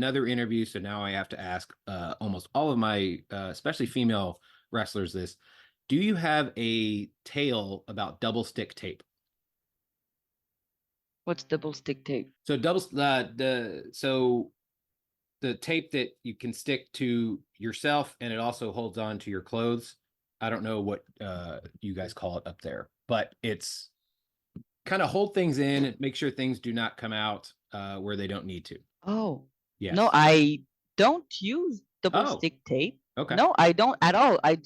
another interview, so now I have to ask almost all of my, especially female wrestlers, this. Do you have a tale about double stick tape? What's double stick tape? So the tape that you can stick to yourself, and it also holds on to your clothes. I don't know what you guys call it up there, but it's kind of hold things in and make sure things do not come out where they don't need to. Oh, no, Yes. I don't use double Oh, stick tape. okay. No, I don't at all. I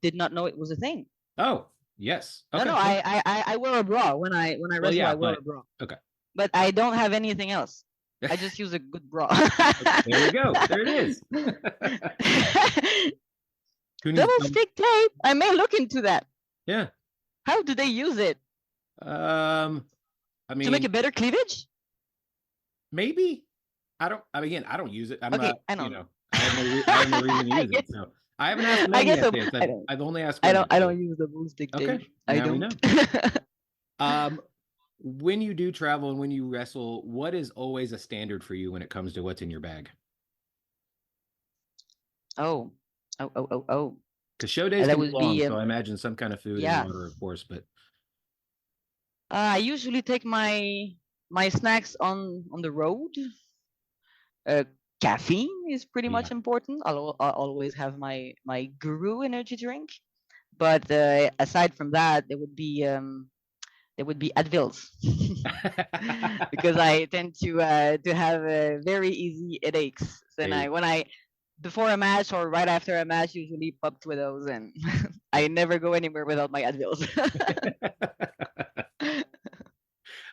did not know it was a thing. Oh, yes. No, Okay. no, I wear a bra when I Well, wrestle. yeah, I wear a but bra, okay. but I don't have anything else. I just use a good bra. There you go. There it is. Who needs Double some? stick tape. I may look into that. Yeah. How do they use it? Um, I To make mean, a better cleavage? maybe. Again, I don't use it. I'm Okay, not, I don't know. I have no reason to I use it. guess So I haven't asked I men guess yet so. this. I don't. I've only asked I don't. women. I So don't use double stick okay. tape. I Now we don't. know. Um, when you do travel and when you wrestle, what is always a standard for you when it comes to what's in your bag? Oh, oh. Because show days That can be would long, be so I imagine some kind of food and yeah. water, of course. But I usually take my snacks on the road. Uh, Caffeine is pretty yeah, much important. I'll always have my Guru energy drink. But aside from that, there would be Advils because I tend to have very easy headaches. Then hey, when I before a match or right after a match, usually pop with those, and yeah. I never go anywhere without my Advils.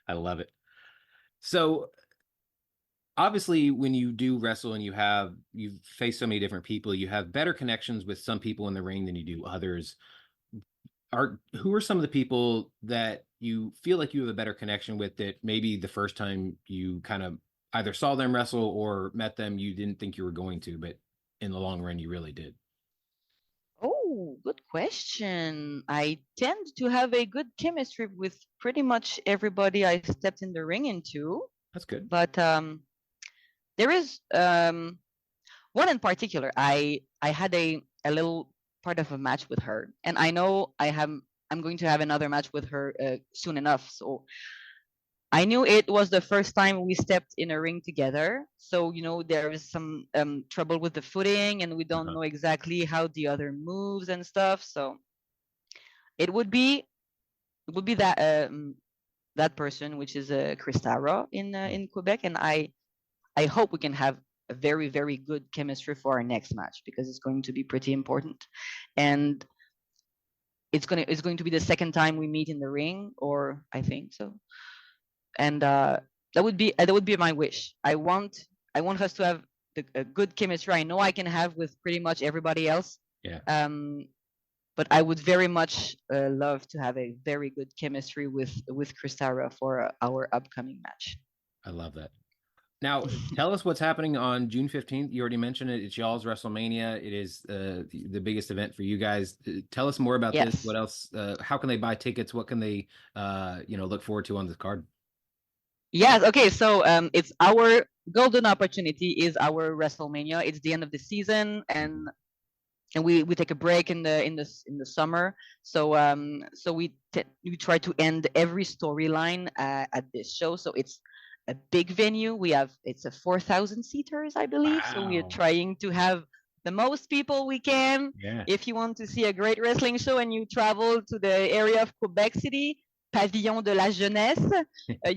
I love it. So obviously when you do wrestle and you face so many different people, you have better connections with some people in the ring than you do others. Are Who are some of the people that you feel like you have a better connection with that maybe the first time you kind of either saw them wrestle or met them you didn't think you were going to, but in the long run you really did? Oh, good question. I tend to have a good chemistry with pretty much everybody I stepped in the ring into, That's good. but there is one in particular. I had a little part of a match with her, and I know I'm going to have another match with her soon enough. So I knew it was the first time we stepped in a ring together. So there is some trouble with the footing, and we don't Uh-huh. know exactly how the other moves and stuff. So it would be that person, which is Christara in Quebec, and I hope we can have a very, very good chemistry for our next match because it's going to be pretty important. And it's going to be the second time we meet in the ring, or I think so. And that would be my wish. I want us to have a good chemistry. I know I can have with pretty much everybody else. Yeah, Um, but I would very much love to have a very good chemistry with Christara for our upcoming match. I love that. Now, tell us what's happening on June 15th. You already mentioned it. It's y'all's WrestleMania. It is the biggest event for you guys. Tell us more about this. Yes. What else? How can they buy tickets? What can they, look forward to on this card? Yes. Okay. So it's our golden opportunity. Is our WrestleMania. It's the end of the season, Mhm. and we take a break in the summer. So we try to end every storyline at this show. So it's a big venue. It's a 4,000 seaters, I believe. So we are Wow. trying to have the most people we can. Yeah. If you want to see a great wrestling show and you travel to the area of Quebec City, Pavillon de la Jeunesse,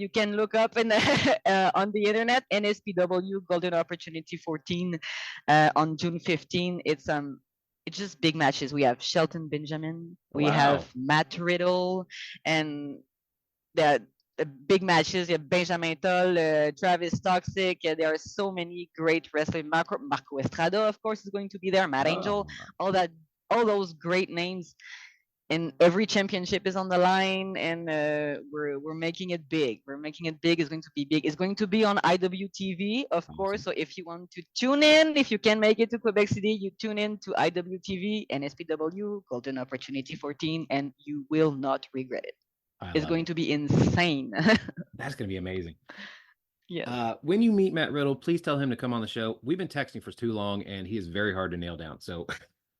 you can look up on the internet NSPW Golden Opportunity 14 on June 15. It's just big matches. We have Shelton Benjamin, we Wow. have Matt Riddle, and the big matches. You have Benjamin Toll, Travis Toxic. There are so many great wrestlers. Marco Estrada, of course, is going to be there. Matt Angel, Oh, all that, all those great names. And every championship is on the line, and we're making it big. We're making it big. It's going to be big. It's going to be on IWTV, of course. awesome. So if you want to tune in, if you can make it to Quebec City, you tune in to IWTV and SPW Golden Opportunity 14, and you will not regret it. I It's love going it. to be insane. That's going to be amazing. Yes. When you meet Matt Riddle, please tell him to come on the show. We've been texting for too long, and he is very hard to nail down. So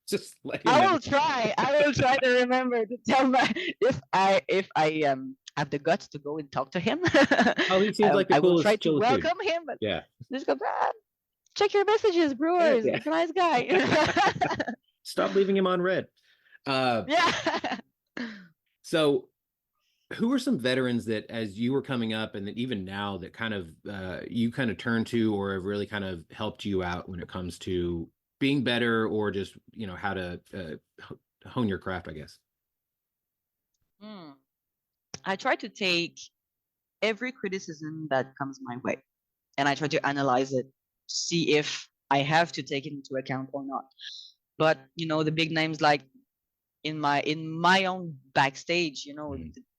just let him I know. will try. I will try to remember to tell my if I have the guts to go and talk to him. Oh, he seems like the I will try coolest, to chillest dude. welcome him, but Yeah. just go, check your messages, Brewers. Yeah. He's a nice guy. Stop leaving him on red. Yeah. So who are some veterans that as you were coming up and that even now that kind of you kind of turn to or have really kind of helped you out when it comes to being better or just how to hone your craft, I guess? Hmm. I try to take every criticism that comes my way and I try to analyze it, see if I have to take it into account or not. But the big names like in my own backstage,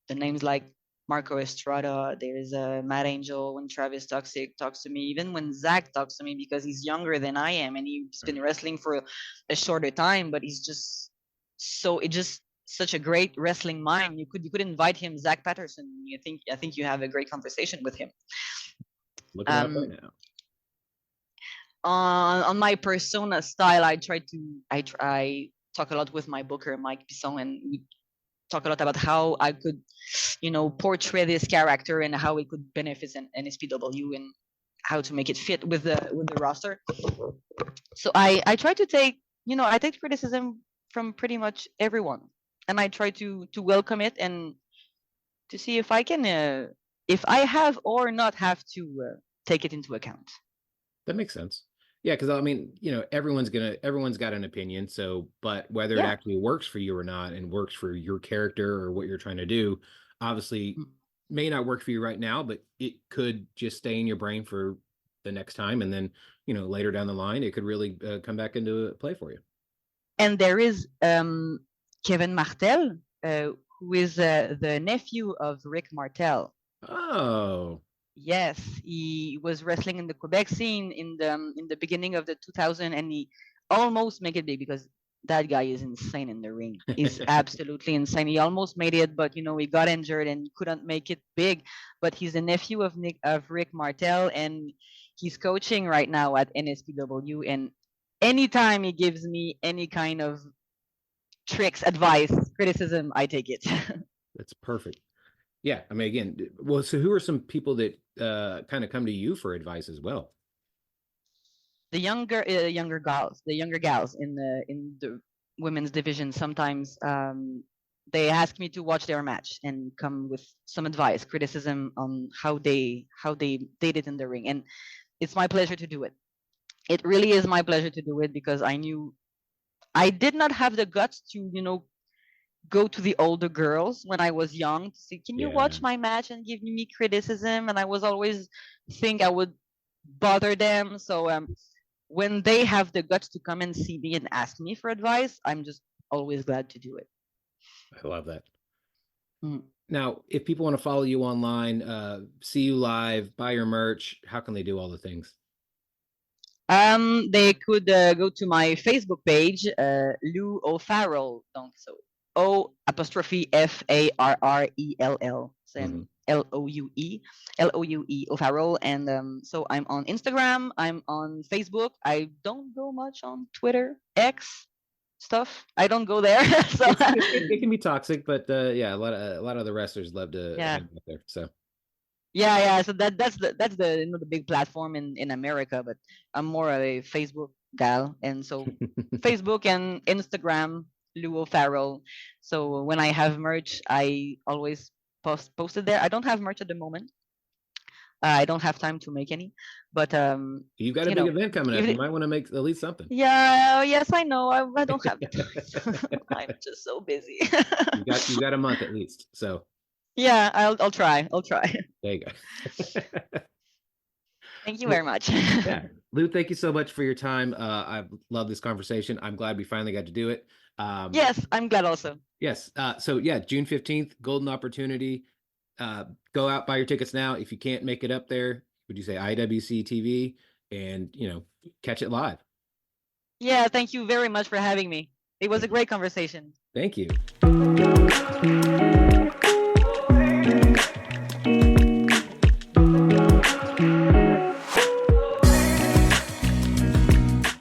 the names like Marco Estrada, there's Matt Angel, when Travis Toxic talks to me, even when Zach talks to me because he's younger than I am and he's been wrestling for a shorter time, but he's just such a great wrestling mind. You could invite him, Zach Patterson. I think you have a great conversation with him. Looking it up right now. On my persona style, I talk a lot with my booker, Mike Bisson, and we talk a lot about how I could, portray this character and how it could benefit an NSPW and how to make it fit with the roster. So I try to take, I take criticism from pretty much everyone, and I try to welcome it and to see if I can, if I have or not have to take it into account. That makes sense. Yeah, because I mean, everyone's got an opinion. So, but whether it actually works for you or not, and works for your character or what you're trying to do, obviously may not work for you right now, but it could just stay in your brain for the next time, and then later down the line, it could really come back into play for you. And there is Kevin Martel, who is the nephew of Rick Martel. Oh. Yes, he was wrestling in the Quebec scene in the beginning of the 2000, and he almost made it big because that guy is insane in the ring. He's absolutely insane. He almost made it, but he got injured and couldn't make it big. But he's a nephew of Rick Martel, and he's coaching right now at NSPW. And anytime he gives me any kind of tricks, advice, criticism, I take it. That's perfect. Yeah, I mean, again, well, so who are some people that kind of come to you for advice as well? The younger gals in the women's division. Sometimes they ask me to watch their match and come with some advice, criticism on how they did it in the ring, and it's my pleasure to do it. It really is my pleasure to do it because I knew I did not have the guts to go to the older girls when I was young to say, can you watch my match and give me criticism? And I was always think I would bother them. So when they have the guts to come and see me and ask me for advice, I'm just always glad to do it. I love that. Now, if people want to follow you online, see you live, buy your merch, how can they do all the things? They could go to my Facebook page, Loue OFarrel. So O''Farrell, so Loue OFarrel, and so I'm on Instagram, I'm on Facebook. I don't go much on Twitter, X stuff. I don't go there. So it can be toxic, but yeah, a lot of the wrestlers love to hang out there. So yeah. So that's the big platform in America, but I'm more of a Facebook gal, and so Facebook and Instagram. Loue OFarrel. So when I have merch, I always post it there. I don't have merch at the moment. I don't have time to make any, but you've got a big event coming up. You might want to make at least something. Yeah, yes, I know. I don't have the time. I'm just so busy. you got a month at least. So yeah, I'll try. There you go. Thank you very much. Yeah. Loue, thank you so much for your time. I love this conversation. I'm glad we finally got to do it. Yes, I'm glad also. Yes. So yeah, June 15th, golden opportunity. Go out, buy your tickets now. If you can't make it up there, would you say IWC TV and, catch it live? Yeah. Thank you very much for having me. It was a great conversation. Thank you.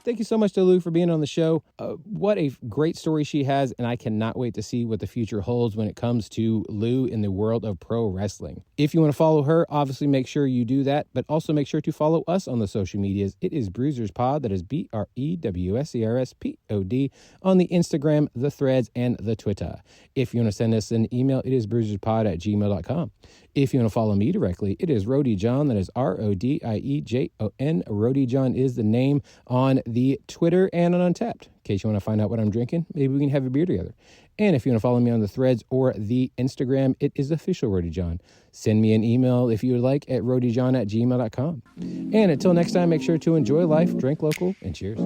Thank you so much to Loue for being on the show. What a great story she has, and I cannot wait to see what the future holds when it comes to Loue in the world of pro wrestling. If you want to follow her, obviously make sure you do that, but also make sure to follow us on the social medias. It is Brewsers Pod, that is BREWSERSPOD, on the Instagram, the Threads, and the Twitter. If you want to send us an email, it is brewserspod@gmail.com. If you want to follow me directly, it is Rody John, that is RODIEJON. Rody John is the name on the Twitter and on Untapped. In case you want to find out what I'm drinking, maybe we can have a beer together. And if you want to follow me on the Threads or the Instagram, it is official Rody John. Send me an email if you would like at rodyjohn@gmail.com. And until next time, make sure to enjoy life, drink local, and cheers.